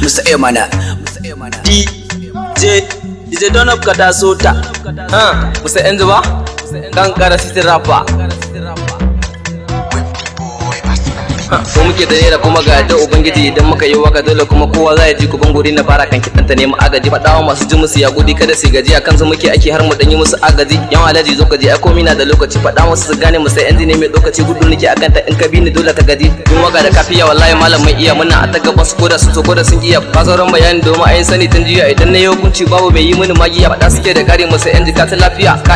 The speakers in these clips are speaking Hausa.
Mr. Emana DJ Donop ka taso ta Musa yanzu ba kan kara sitin rafa ko muke da rera kuma ga da ubangiji idan muka yi waka dole kuma kowa za ya ji kuban guri na fara kan kitanta neman agaji faɗawa masu ji musu ya gudi kada su gaji akan su muke ake har mu danyi musu agaji yan alaji zo kaji ai komai na da lokaci faɗa musu su gane musa yanzu ne mai lokaci gudu nake akan ta in ka bi ni dole ka gaji yin waka da kafiya wallahi malam mai iya muna a ta gaba su koda su to koda sun iya ba sauran bayani domin ayin sani tun jiya idan na yi hukunci babu mai yi mini magiya faɗa suke da kare musa yanzu ka ta lafiya ka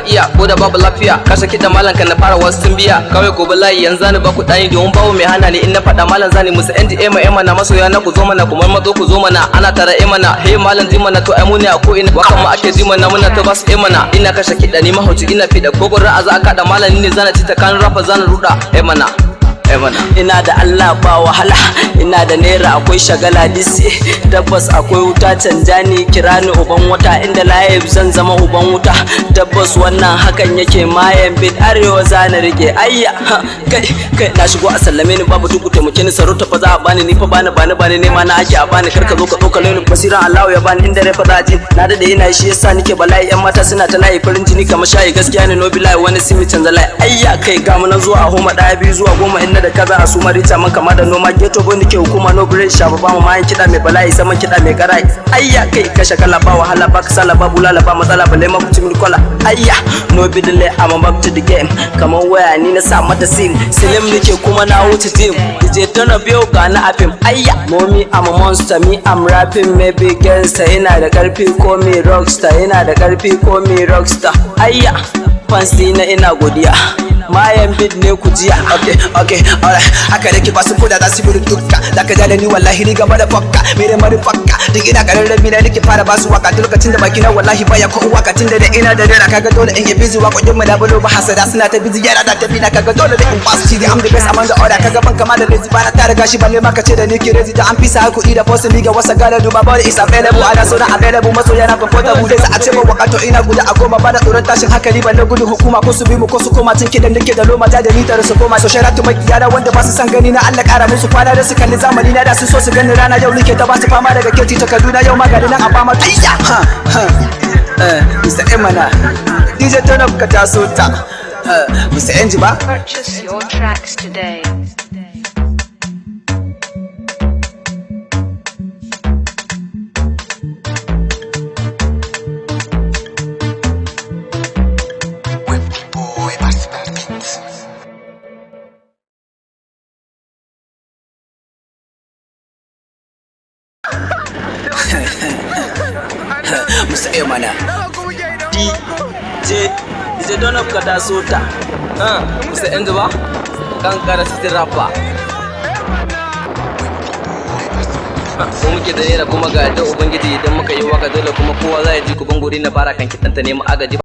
iya ko da babu lafiya ka saki da malam kan na fara wasu tun biya kawai ko bala'i yanzu ni ba ku dani domin babu mai hana ni in na faɗa malam zani musu NDA ema na masoya na ku zo mana kuma matso ku zo mana ana tara emana hey malam ji mana to ai mu ne a ko ina wakan ma ake ji mana muna ta basu emana ina kashe kiɗa ni mahauci ina fiɗa gogon ra'aza aka da malam ne zana ci ta kan rafa zana ruda emana ina da Allah ba wahala ina da naira akwai shagala disi tabbas akwai wuta canja ni kira ni uban wuta inda live zan zama uban wuta tabbas wannan hakan yake mayan bit arewa zana rike ayya kai na shigo a sallame ni babu duk taimake ni sarauta fa za a bani ni fa bani ne ma na ake a bani karka zo ka dauka lainin basiran Allah ya bani inda rai fa za a ji na da ina shi yasa nike bala'i yan mata suna ta layi farin jini kamar shayi gaskiya ne no bilahi wani simi canza layi ayya kai ga mu nan zuwa a homa daya biyu zuwa goma inda da kaza a su marita man kama da noma ghetto bo nike hukuma no break shafa ba mu mayan kida mai bala'i saman kida mai karai ayya kai kashe kala ba wahala ba kasala ba bulala ba matsala balle ma kuci min kola ayya no bidile I'm back to the game kamar waya ni na sa mata sim slim nike kuma na wuce team DJ Donop biyo ga na afim ayya mommy I'm a monster me I'm rapping maybe gangster ina da karfi ko me rockstar ina da karfi ko me rockstar ayya fans dina ina godiya mayan bid ne ku jiya okay alright haka nake ba su koda za su bi dukka zaka da ni wallahi ni gaba da fakka mere mari fakka duk ina kararrabi na nake fara ba su waka duk lokacin da baki na wallahi baya ko waka tunda da ina da dare kaga dole in yi busy waka jin mu da bulo ba hasada suna ta busy yara da tafi na kaga dole da in pass ci am the best among the order kaga ban kama da lazy bana ta riga shi balle maka ce da ni ke lazy da an fisa kuɗi da post liga wasa gala duba ball is available ana so na available maso yana comfortable dai sa a ce ba waka to ina guda a goma ba da tsoron tashin hankali balle gudu hukuma ko su bi mu ko su koma cin kidan nake da loma ta da litar su koma so sharatu mai yara wanda ba su san gani na Allah kara musu kwana da su kalli zamani na da su so su gani rana yau nake ta ba su fama daga keti ta Kaduna yau magani nan a fama ayya Mr. Emana DJ Donop ka taso ta Mr. Enji ba Purchase your tracks today. Mr. Emana DJ Donop ka taso ta Musa yanzu ba kan kara sitin rafa ko muke da rera kuma ga da ubangiji idan muka yi waka dole kuma kowa za ya ji kuban guri na fara kan kitanta neman agaji